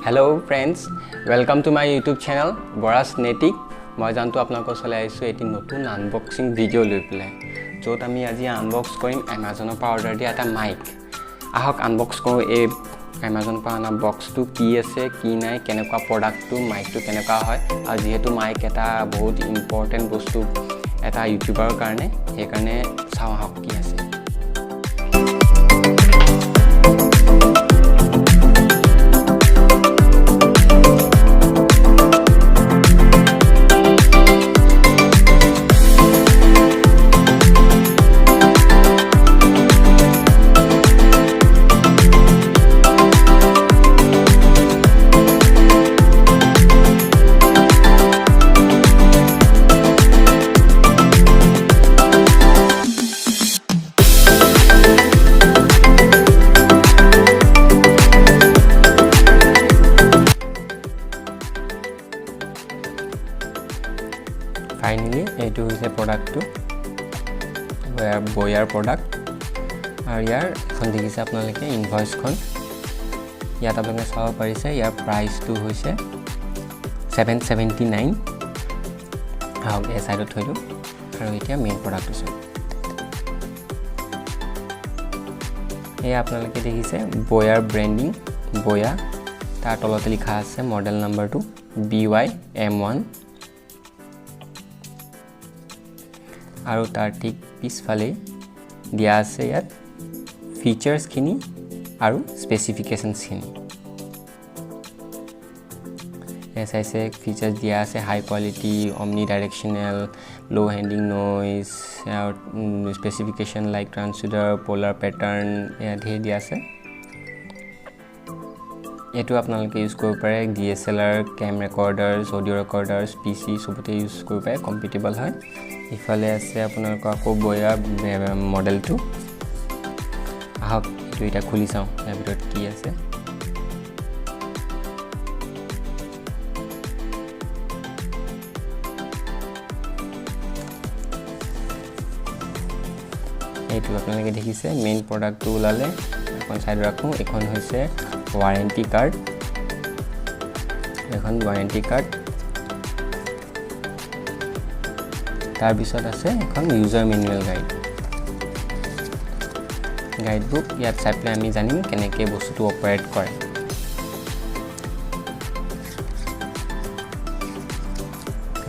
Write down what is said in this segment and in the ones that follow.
Hello friends, welcome to my YouTube channel Bora's Netic. মই জানতো আপোনালোকৰ চলে আইছো এটি নতুন আনবক্সিং ভিডিও লৈ পেলাই যত আমি আজি আনবক্স কৰিম Amazonৰ পৰা অৰ্ডাৰ দিয়া এটা মাইক আহক আনবক্স কৰো এই Amazon পৰা আনা বক্সটো কি আছে কি নাই কেনেকুৱা প্ৰডাক্টটো মাইকটো কেনেকুৱা হয় আৰু যেহেতু মাইক এটা বহুত ইম্পৰ্টেন্ট বস্তু এটা ইউটিউবাৰৰ কাৰণে এই কাৰণে চাও আহক কি আছে Finally, it is a product to Boya product. And here, this is the invoice. Here, you can price to $779. This side is the main product. Here, you can Boya branding. Boya. That model number 2 BY-M1. আৰু তাৰ ঠিক পিছফালে দিয়া আছে ইয়াত ফিচাৰ্স খিনি আৰু specifications খিনি এসআইসে ফিচাৰ্স দিয়া আছে হাই quality omni directional low handling noise specification like transducer polar pattern এয়া ধেৰ দিয়া আছে এটো আপোনালোকে ইউজ কৰিব পাৰে DSLR cam recorders audio recorders PC সবতে ইউজ কৰিব পাৰে কম্পিটিবল হয় ইফালে আছে আপোনালোকৰ আকৌ Boya মডেল 2 আহক এটা খুলি চাও ইয়াৰ ভিতৰত কি আছে এইটো আপোনালোকে দেখিছে মেইন প্ৰডাক্টটো ওলালে এখন সাইড ৰাখো এখন হৈছে ওয়ারেন্টি কার্ড এখন ওয়ারেন্টি কার্ড তার পিছত আছে এখন ইউজার ম্যানুয়াল গাইড বুক ইয়াত চাইলে আমি জানিম কেনেকৈ বস্তুটো অপাৰেট কৰে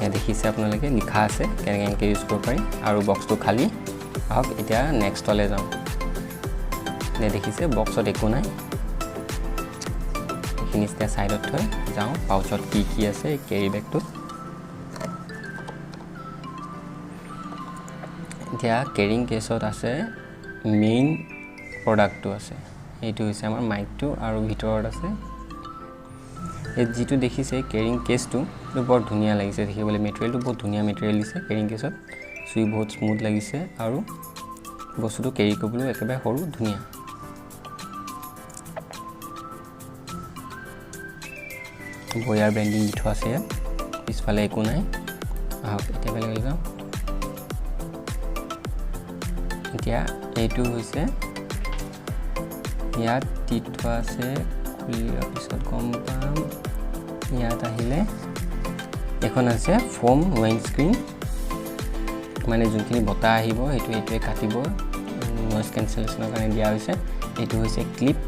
এ দেখিছে আপোনালোকে লিখা আছে কেনেকৈ ইউজ কৰিব পাৰি আৰু বক্সটো খালি আহক এতিয়া নেক্সটলে যাওঁ নে দেখিছে বক্সত একো নাই নিচে সাইডত থৈ যাও পাউচত কি আছে কেৰি বেগটো এতিয়া কেৰিং কেছত আছে মেইন প্ৰডাক্টটো আছে এইটো হৈছে আমাৰ মাইকটো আৰু ভিতৰত আছে এই যেটো দেখিছে কেৰিং কেছটো বৰ ধুনীয়া লাগিছে দেখিবলৈ মেটেৰিয়েলটো বহুত ধুনীয়া মেটেৰিয়েল দিছে কেৰিং কেছত সুই বহুত স্মুথ লাগিছে আৰু বস্তুটো কেৰি কৰিবলৈ একেবাৰে সৰু ধুনীয়া Boya branding লিখা আছে পিছফালে একো নাই আহক এতিয়া বেলেগ যাও এতিয়া এইটো হৈছে ইয়াত লিখা আছে খুলিয়া পিছত গম পাম ইয়াত আহিলে এখন আছে ফোম উইন্ডস্ক্ৰিন মানে যোনখিনি বতাহ আহিব এইটোৱে কাটিব নয়েজ ক্যান্সেলেশনৰ কাৰণে দিয়া হৈছে এইটো হৈছে ক্লিপ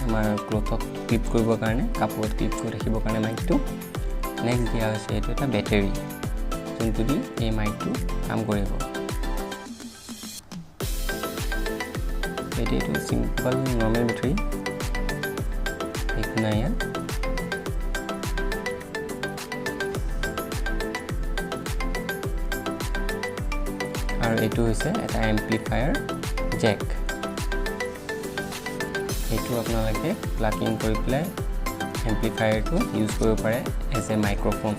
আমাৰ ক্লথক ক্লিপ কৰিবৰ কাৰণে কাপোৰত ক্লিপ কৰি ৰাখিবৰ কাৰণে মাইকটো নেক্সট দিয়া হৈছে এইটো এটা বেটাৰী যোনটো দি এই মাইকটো কাম কৰিব এইটো সিম্পল নৰ্মেল বেটাৰী একো নাই ইয়াত আৰু এইটো হৈছে এটা এম্প্লিফায়াৰ জেক এইটো আপোনালোকে প্লাগ ইন কৰি প্লাই এম্প্লিফায়াৰটো ইউজ কৰিব পাৰে এজ এ মাইক্ৰোফোন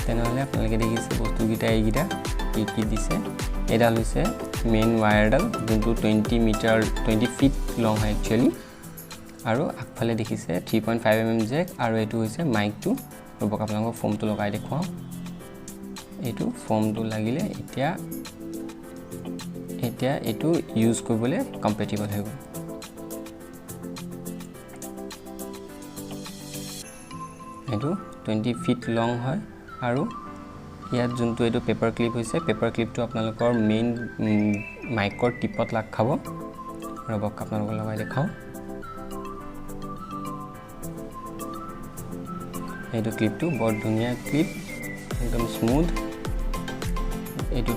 তেনেহলে আপোনালোকে দেখিছে বস্তুগিটা এইগিটা কি দিছে এডাল হৈছে মেইন ওয়্যাৰডাল যোনটো 20 ফিট লং হয় একচুয়ালি আৰু আগফালে দেখিছে 3.5 mm জেক আৰু এইটো হৈছে মাইকটো ৰবক আপোনালোকক ফোমটো লগাই দেখুৱাম এইটো ফোমটো লাগিলে এতিয়া এটো ইউজ কৰিবলৈ কম্পেটিবল হৈ গ'ল এইটো 20 ফিট লং হয় আৰু ইয়াত যোনটো এইটো পেপাৰ ক্লিপ হৈছে পেপাৰ ক্লিপটো আপোনালোকৰ মেইন মাইকৰ টিপত লাগ খাব ৰবক আপোনালোকক লগাই দেখাও এইটো ক্লিপটো বৰ ধুনীয়া ক্লিপ একদম স্মুথ এইটো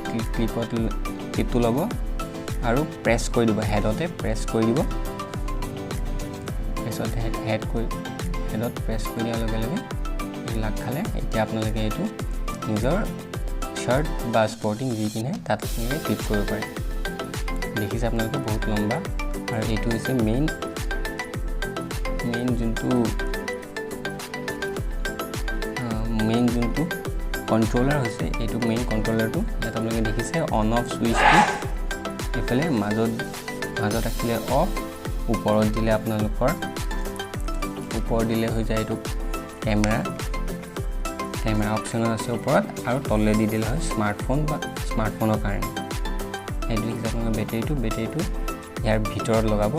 ক্লিপটো ল'ব আৰু প্ৰেছ কৰি দিব হেডতে প্ৰেছ কৰি দিব পিছত হেডত প্ৰেছ কৰি দিয়াৰ লগে লগে লাগ খালে এতিয়া আপোনালোকে এইটো নিজৰ শাৰ্ট বা স্পৰ্টিং যি পিন্ধে তাত আপোনালোকে ক্লিপ কৰিব পাৰে দেখিছে আপোনালোকে বহুত লম্বা আৰু এইটো হৈছে মেইন যোনটো কন্ট্ৰোলাৰ হৈছে এইটো মেইন কন্ট্ৰোলাৰটো ইয়াত আপোনালোকে দেখিছে অন অফ ছুইচটো এইফালে মাজত ৰাখিলে অফ ওপৰত দিলে আপোনালোকৰ ওপৰত দিলে হৈ যায় এইটো কেমেৰা অপশ্যন আছে ওপৰত আৰু তললে দি দিলে হয় স্মাৰ্টফোনৰ কাৰণে এইটো দেখিছে আপোনালোকৰ বেটেৰীটো ইয়াৰ ভিতৰত লগাব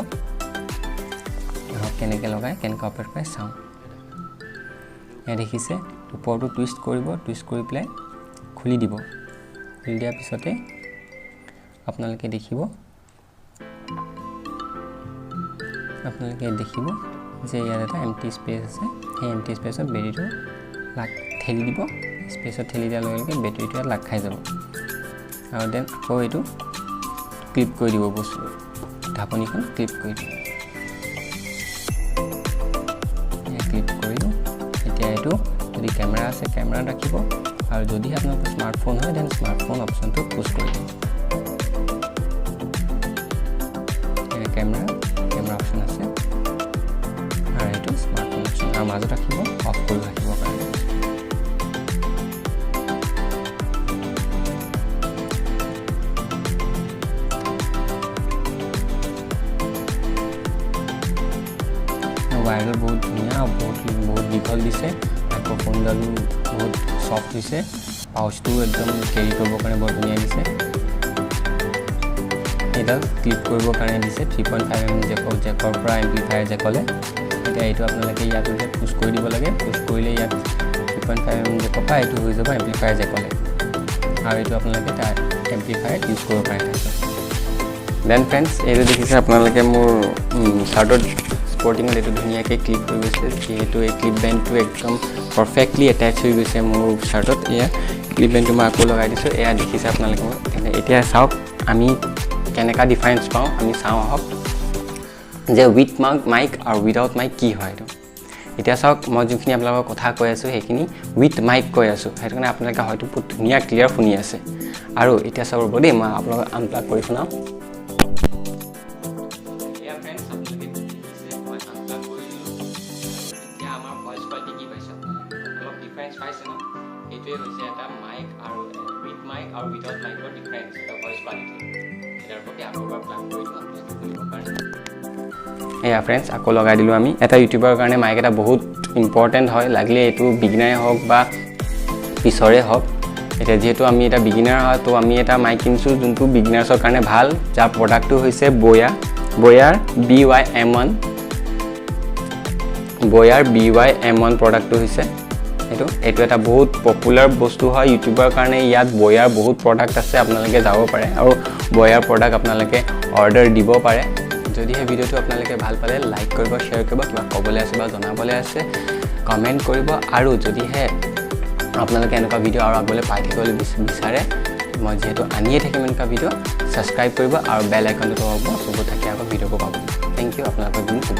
কেনেকৈ লগায় কেনেকৈ অপাৰেট কৰে চাওঁ ইয়াত দেখিছে ওপৰটো টুইষ্ট কৰি পেলাই খুলি দিয়াৰ পিছতে আপোনালোকে দেখিব যে ইয়াত এটা এমটি স্পেচ আছে সেই এমটি স্পেচত বেটেৰীটো লাগ ঠেলি দিব স্পেচত ঠেলি দিয়াৰ লগে লগে বেটেৰীটো ইয়াত লাগ খাই যাব আৰু দেন আকৌ এইটো ক্লিপ কৰি দিব বস্তুটো ঢাকনিখন ক্লিপ কৰি দিব ক্লিপ কৰি দিওঁ এতিয়া এইটো যদি কেমেৰা আছে কেমেৰাত ৰাখিব আৰু যদি আপোনালোকৰ স্মাৰ্টফোন হয় দেন স্মাৰ্টফোন অপশ্যনটো পুছ কৰি দিব কেমেৰা অপশ্যন আছে আৰু এইটো স্মাৰ্টফোন অপশ্যন আৰু মাজত ৰাখিব অফ কৰি ৰাখিবৰ কাৰণে ৱায়াৰডাল বহুত ধুনীয়া বহুত দীঘল দিছে মাইক্ৰফোনডালো বহুত চফ্ট দিছে পাউচটো একদম কেৰি কৰিবৰ কাৰণে বৰ ধুনীয়া দিছে এইডাল ক্লিপ কৰিবৰ কাৰণে দিছে 3.5mm জেকৰ পৰা এম্প্লিফায়াৰ জেকলে এতিয়া এইটো আপোনালোকে ইয়াত পুছ কৰি দিব লাগে পুছ কৰিলে ইয়াত 3.5mm জেকৰ পৰা এইটো হৈ যাব এম্প্লিফায়াৰ জেকলে আৰু এইটো আপোনালোকে তাৰ এম্প্লিফায়াৰ ইউজ কৰিব পাৰে দেন ফ্ৰেণ্ডছ এইটো দেখিছে আপোনালোকে মোৰ চাৰ্টত স্পৰ্টিঙত এইটো ধুনীয়াকৈ ক্লিপ হৈ গৈছে যিহেতু এই ক্লিপ বেণ্ডটো একদম পাৰফেক্টলি এটাচ হৈ গৈছে মোৰ চাৰ্টত এয়া ক্লিপ বেণ্ডটো মই আকৌ লগাই দিছোঁ এয়া দেখিছে আপোনালোকে এতিয়া চাওক আমি কেনেকুৱা ডিফাৰেঞ্চ পাওঁ আমি চাওঁ আহক যে উইথ মাইক আৰু উইদাউট মাইক কি হয় এইটো এতিয়া চাওক মই যোনখিনি আপোনালোকৰ কথা কৈ আছোঁ সেইখিনি উইথ মাইক কৈ আছোঁ সেইটো কাৰণে আপোনালোকে হয়তো বহুত ধুনীয়া ক্লিয়াৰ শুনি আছে আৰু এতিয়া চাব দেই মই আপোনালোকক আনপ্লাগ কৰি শুনাওঁ এইটোৱে হৈছে এটা মাইক আৰু উইথ মাইক আৰু উইদাউট মাইকৰ ডিফাৰেঞ্চ এটা ভইচ কোৱালিটি এটাৰ প্ৰতি আকৌ এবাৰ প্লাগ কৰি দিওঁ শুনিবৰ কাৰণে এয়া ফ্ৰেণ্ডছ আকৌ লগাই দিলোঁ আমি এটা ইউটিউবাৰৰ কাৰণে মাইক এটা বহুত ইম্পৰ্টেণ্ট হয় লাগিলে এইটো বিগিনাৰে হওক বা পিছৰে হওক এতিয়া যিহেতু আমি এটা বিগিনাৰ হয় তো আমি এটা মাইক কিনিছোঁ যোনটো বিগিনাৰ্ছৰ কাৰণে ভাল যাৰ প্ৰডাক্টটো হৈছে বয়াৰ BY-M1 BY-M1 প্ৰডাক্টটো হৈছে এইটো এটা বহুত পপুলাৰ বস্তু হয় ইউটিউবৰ কাৰণে ইয়াত বয়াৰ বহুত প্ৰডাক্ট আছে আপোনালোকে যাব পাৰে আৰু বয়াৰ প্ৰডাক্ট আপোনালোকে অৰ্ডাৰ দিব পাৰে যদিহে ভিডিঅ'টো আপোনালোকে ভাল পালে লাইক কৰিব শ্বেয়াৰ কৰিব কিবা ক'বলৈ আছে বা জনাবলৈ আছে কমেণ্ট কৰিব আৰু যদিহে আপোনালোকে এনেকুৱা ভিডিঅ' আৰু আগলৈ পাই থাকিবলৈ বিচাৰে মই যিহেতু আনিয়ে থাকিম এনেকুৱা ভিডিঅ' ছাবস্ক্ৰাইব কৰিব আৰু বেল আইকনটো দবাব চবত থাকি আকৌ ভিডিঅ'বোৰ পাব থেংক ইউ আপোনালোকৰ দিন শুভ